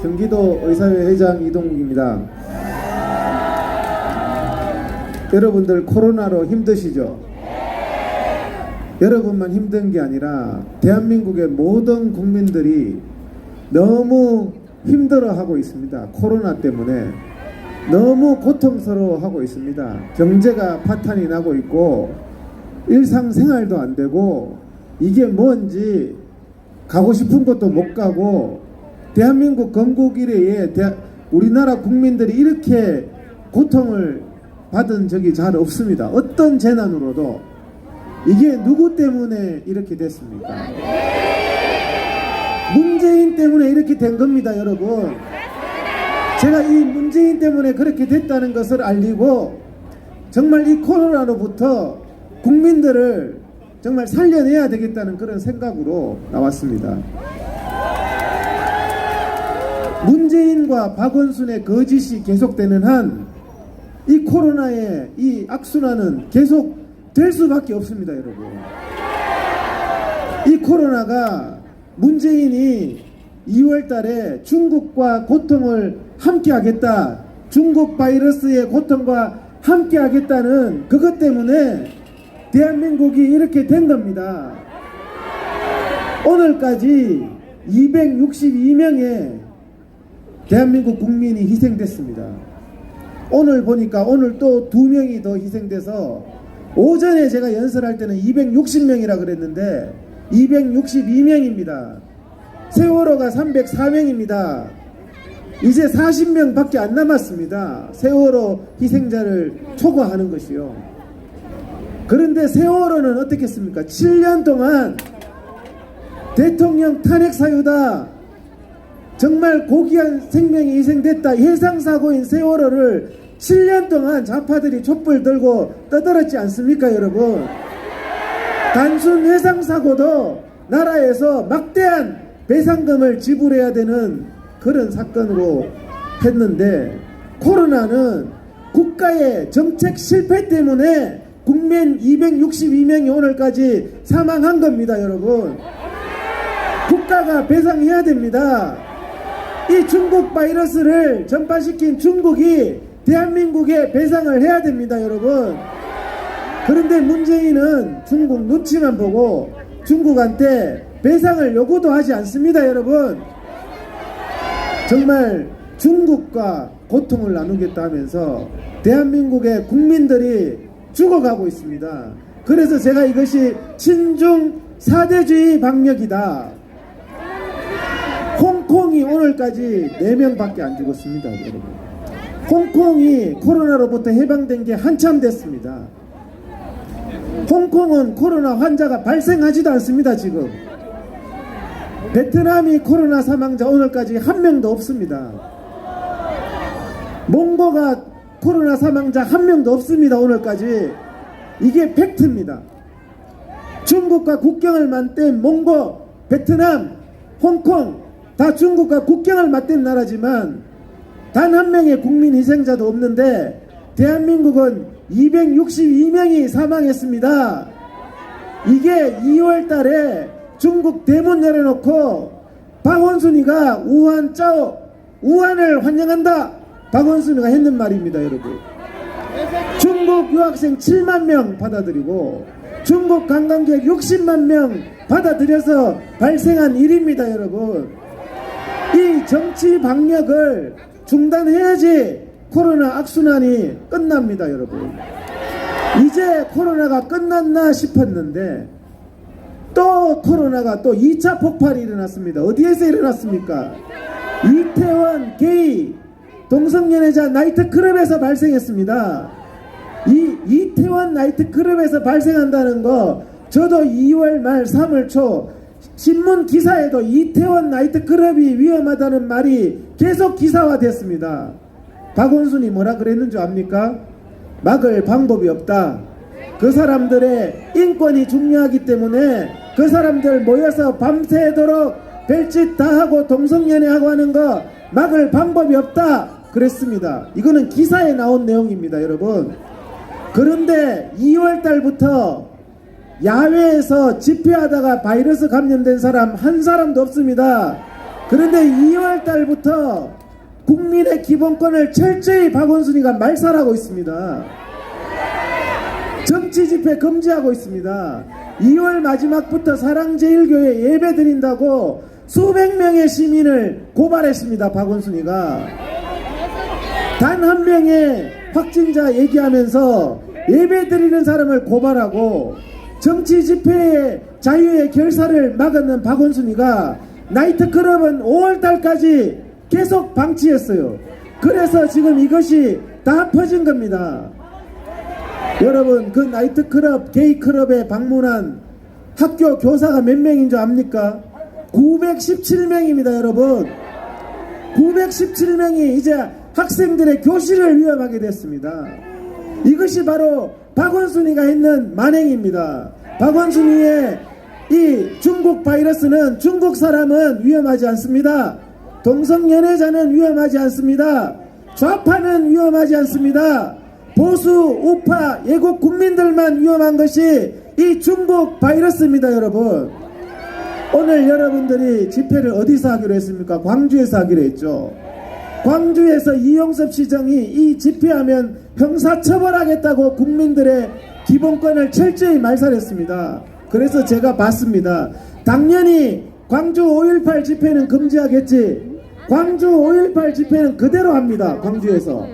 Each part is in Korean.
경기도 의사회 회장 이동욱입니다. 여러분들 코로나로 힘드시죠? 여러분만 힘든 게 아니라 대한민국의 모든 국민들이 너무 힘들어하고 있습니다. 코로나 때문에 너무 고통스러워하고 있습니다. 경제가 파탄이 나고 있고 일상생활도 안 되고 이게 뭔지 가고 싶은 곳도 못 가고 대한민국 건국 이래에 우리나라 국민들이 이렇게 고통을 받은 적이 잘 없습니다. 어떤 재난으로도. 이게 누구 때문에 이렇게 됐습니까? 문재인 때문에 이렇게 된 겁니다, 여러분. 제가 이 문재인 때문에 그렇게 됐다는 것을 알리고 정말 이 코로나로부터 국민들을 정말 살려내야 되겠다는 그런 생각으로 나왔습니다. 문재인과 박원순의 거짓이 계속되는 한 이 코로나의 이 악순환은 계속 될 수밖에 없습니다, 여러분. 이 코로나가 문재인이 2월 달에 중국과 고통을 함께 하겠다, 중국 바이러스의 고통과 함께 하겠다는 그것 때문에 대한민국이 이렇게 된 겁니다. 오늘까지 262명의 대한민국 국민이 희생됐습니다. 오늘 보니까 오늘 또 2명이 더 희생돼서 오전에 제가 연설할 때는 260명이라 그랬는데 262명입니다. 세월호가 304명입니다. 이제 40명 밖에 안 남았습니다. 세월호 희생자를 초과하는 것이요. 그런데 세월호는 어떻겠습니까? 7년 동안 대통령 탄핵 사유다, 정말 고귀한 생명이 희생됐다, 해상사고인 세월호를 7년 동안 좌파들이 촛불 들고 떠들었지 않습니까, 여러분? 단순 해상사고도 나라에서 막대한 배상금을 지불해야 되는 그런 사건으로 했는데, 코로나는 국가의 정책 실패 때문에 국민 262명이 오늘까지 사망한 겁니다, 여러분. 국가가 배상해야 됩니다. 이 중국 바이러스를 전파시킨 중국이 대한민국에 배상을 해야 됩니다, 여러분. 그런데 문재인은 중국 눈치만 보고 중국한테 배상을 요구도 하지 않습니다, 여러분. 정말 중국과 고통을 나누겠다 하면서 대한민국의 국민들이 죽어가고 있습니다. 그래서 제가 이것이 친중 사대주의 방역이다. 홍콩이 오늘까지 4명밖에 안 죽었습니다, 여러분. 홍콩이 코로나로부터 해방된 게 한참 됐습니다. 홍콩은 코로나 환자가 발생하지도 않습니다, 지금. 베트남이 코로나 사망자 오늘까지 1명도 없습니다. 몽고가 코로나 사망자 1명도 없습니다, 오늘까지. 이게 팩트입니다. 중국과 국경을 맞댄 몽고, 베트남, 홍콩 다 중국과 국경을 맞댄 나라지만 단 1명의 국민 희생자도 없는데 대한민국은 262명이 사망했습니다. 이게 2월 달에 중국 대문 열어놓고 박원순이가 우한을 환영한다, 박원순이가 했는 말입니다, 여러분. 중국 유학생 7만 명 받아들이고 중국 관광객 60만 명 받아들여서 발생한 일입니다, 여러분. 이 정치 방역을 중단해야지 코로나 악순환이 끝납니다, 여러분. 이제 코로나가 끝났나 싶었는데 또 코로나가 또 2차 폭발이 일어났습니다. 어디에서 일어났습니까? 이태원 게이 동성연애자 나이트클럽에서 발생했습니다. 이 이태원 나이트클럽에서 발생한다는 거 저도 2월 말 3월 초 신문 기사에도 이태원 나이트클럽이 위험하다는 말이 계속 기사화됐습니다. 박원순이 뭐라 그랬는 줄 압니까? 막을 방법이 없다. 그 사람들의 인권이 중요하기 때문에 그 사람들 모여서 밤새도록 별짓 다 하고 동성연애하고 하는 거 막을 방법이 없다 그랬습니다. 이거는 기사에 나온 내용입니다, 여러분. 그런데 2월 달부터 야외에서 집회하다가 바이러스 감염된 사람 한 사람도 없습니다. 그런데 2월 달부터 국민의 기본권을 철저히 박원순이가 말살하고 있습니다. 정치 집회 금지하고 있습니다. 2월 마지막부터 사랑제일교회 예배 드린다고 수백 명의 시민을 고발했습니다. 박원순이가 단 한 명의 확진자 얘기하면서 예배 드리는 사람을 고발하고 정치 집회의 자유의 결사를 막았는 박원순이가 나이트클럽은 5월달까지 계속 방치했어요. 그래서 지금 이것이 다 퍼진 겁니다. 여러분, 그 나이트클럽, 게이클럽에 방문한 학교 교사가 몇 명인 줄 압니까? 917명입니다 여러분. 917명이 이제 학생들의 교실을 위협하게 됐습니다. 이것이 바로 박원순이가 했는 만행입니다. 박원순이의 이 중국 바이러스는 중국 사람은 위험하지 않습니다. 동성연애자는 위험하지 않습니다. 좌파는 위험하지 않습니다. 보수, 우파, 애국 국민들만 위험한 것이 이 중국 바이러스입니다 여러분. 오늘 여러분들이 집회를 어디서 하기로 했습니까? 광주에서 하기로 했죠. 광주에서 이용섭 시장이 이 집회하면 형사처벌하겠다고 국민들의 기본권을 철저히 말살했습니다. 그래서 제가 봤습니다. 당연히 광주 5.18 집회는 금지하겠지. 광주 5.18 집회는 그대로 합니다. 광주에서.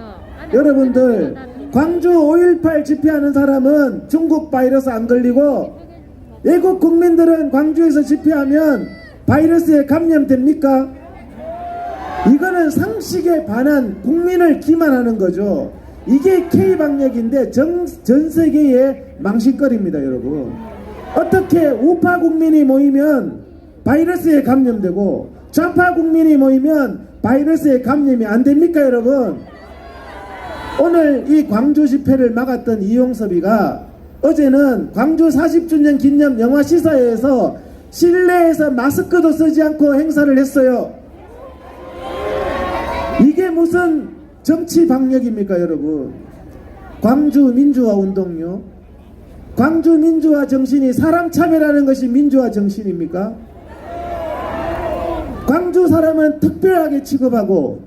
여러분들, 광주 5.18 집회하는 사람은 중국 바이러스 안 걸리고 외국 국민들은 광주에서 집회하면 바이러스에 감염됩니까? 이거는 상식에 반한 국민을 기만하는 거죠. 이게 K방역인데 전 세계의 망신거리입니다 여러분. 어떻게 우파 국민이 모이면 바이러스에 감염되고 좌파 국민이 모이면 바이러스에 감염이 안 됩니까 여러분? 오늘 이 광주 집회를 막았던 이용섭이가 어제는 광주 40주년 기념 영화 시사회에서 실내에서 마스크도 쓰지 않고 행사를 했어요. 이게 무슨 정치 방역입니까 여러분? 광주 민주화 운동요? 광주 민주화 정신이 사람 차별하는 것이 민주화 정신입니까? 광주 사람은 특별하게 취급하고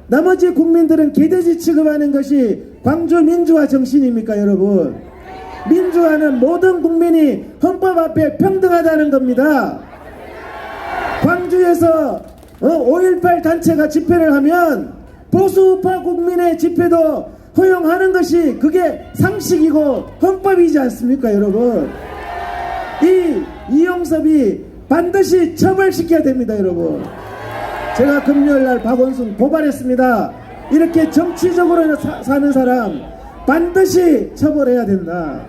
나머지 국민들은 개돼지 취급하는 것이 광주 민주화 정신입니까 여러분? 민주화는 모든 국민이 헌법 앞에 평등하다는 겁니다. 광주에서 5.18 단체가 집회를 하면 보수우파 국민의 집회도 허용하는 것이 그게 상식이고 헌법이지 않습니까 여러분? 이용섭이 반드시 처벌시켜야 됩니다 여러분. 제가 금요일날 박원순 고발했습니다. 이렇게 정치적으로 사는 사람 반드시 처벌해야 된다.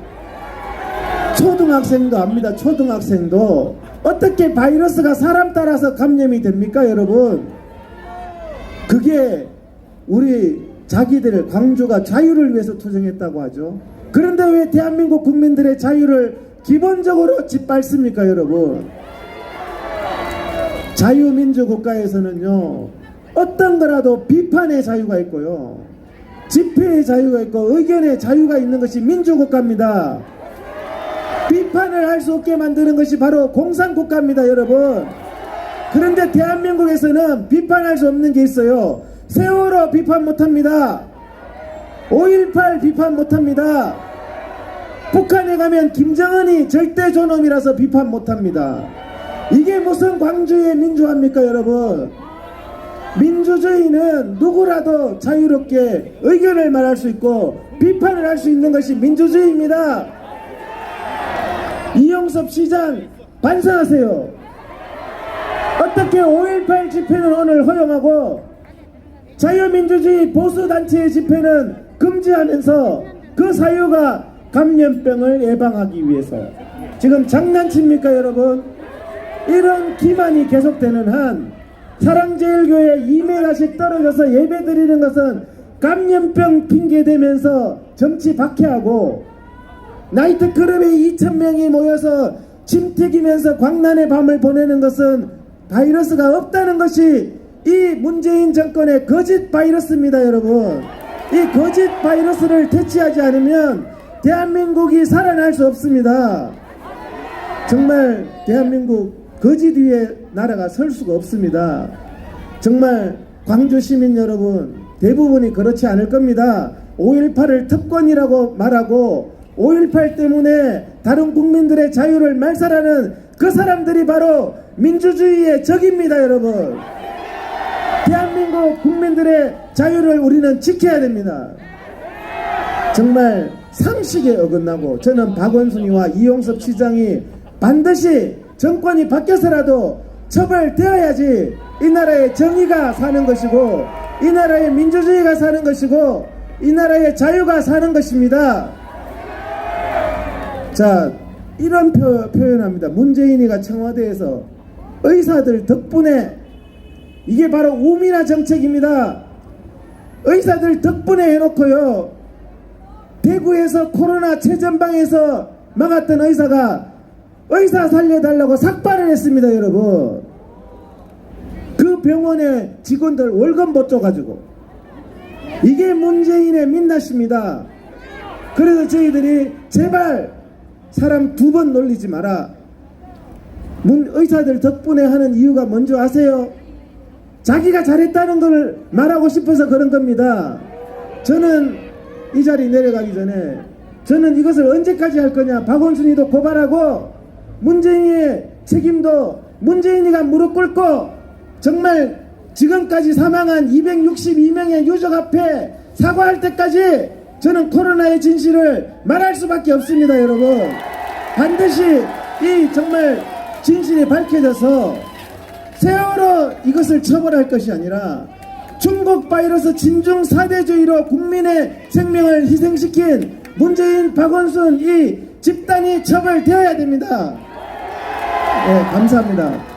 초등학생도 압니다. 초등학생도 어떻게 바이러스가 사람 따라서 감염이 됩니까 여러분? 그게 우리 자기들 광주가 자유를 위해서 투쟁했다고 하죠. 그런데 왜 대한민국 국민들의 자유를 기본적으로 짓밟습니까 여러분? 자유민주국가에서는요 어떤 거라도 비판의 자유가 있고요 집회의 자유가 있고 의견의 자유가 있는 것이 민주국가입니다. 비판을 할 수 없게 만드는 것이 바로 공산국가입니다 여러분. 그런데 대한민국에서는 비판할 수 없는 게 있어요. 세월호 비판 못합니다. 5.18 비판 못합니다. 북한에 가면 김정은이 절대 존엄이라서 비판 못합니다. 이게 무슨 광주의 민주화입니까 여러분? 민주주의는 누구라도 자유롭게 의견을 말할 수 있고 비판을 할 수 있는 것이 민주주의입니다. 이용섭 시장 반성하세요. 어떻게 5.18 집회는 오늘 허용하고 자유민주주의 보수단체의 집회는 금지하면서 그 사유가 감염병을 예방하기 위해서. 지금 장난칩니까 여러분? 이런 기만이 계속되는 한 사랑제일교회 2m씩 떨어져서 예배드리는 것은 감염병 핑계대면서 정치 박해하고 나이트클럽에 2,000명이 모여서 침 튀기면서 광란의 밤을 보내는 것은 바이러스가 없다는 것이 이 문재인 정권의 거짓 바이러스입니다 여러분. 이 거짓 바이러스를 퇴치하지 않으면 대한민국이 살아날 수 없습니다. 정말 대한민국 거짓 위에 나라가 설 수가 없습니다. 정말 광주 시민 여러분, 대부분이 그렇지 않을 겁니다. 5.18을 특권이라고 말하고 5.18 때문에 다른 국민들의 자유를 말살하는 그 사람들이 바로 민주주의의 적입니다, 여러분. 대한민국 국민들의 자유를 우리는 지켜야 됩니다. 정말 상식에 어긋나고, 저는 박원순이와 이용섭 시장이 반드시 정권이 바뀌어서라도 처벌되어야지 이 나라의 정의가 사는 것이고, 이 나라의 민주주의가 사는 것이고, 이 나라의 자유가 사는 것입니다. 자, 이런 표현합니다. 문재인이가 청와대에서 의사들 덕분에, 이게 바로 우민화 정책입니다. 의사들 덕분에 해놓고요, 대구에서 코로나 최전방에서 막았던 의사가 의사 살려달라고 삭발을 했습니다, 여러분. 그 병원의 직원들 월급 못 줘가지고. 이게 문재인의 민낯입니다. 그래서 저희들이 제발 사람 2번 놀리지 마라. 의사들 덕분에 하는 이유가 뭔지 아세요? 자기가 잘했다는 걸 말하고 싶어서 그런 겁니다. 저는 이 자리 내려가기 전에 저는 이것을 언제까지 할 거냐, 박원순이도 고발하고 문재인의 책임도 문재인이가 무릎 꿇고 정말 지금까지 사망한 262명의 유족 앞에 사과할 때까지 저는 코로나의 진실을 말할 수밖에 없습니다, 여러분. 반드시 이 정말 진실이 밝혀져서 세월호 이것을 처벌할 것이 아니라 중국 바이러스 진중 4대주의로 국민의 생명을 희생시킨 문재인, 박원순 이 집단이 처벌되어야 됩니다. 네, 감사합니다.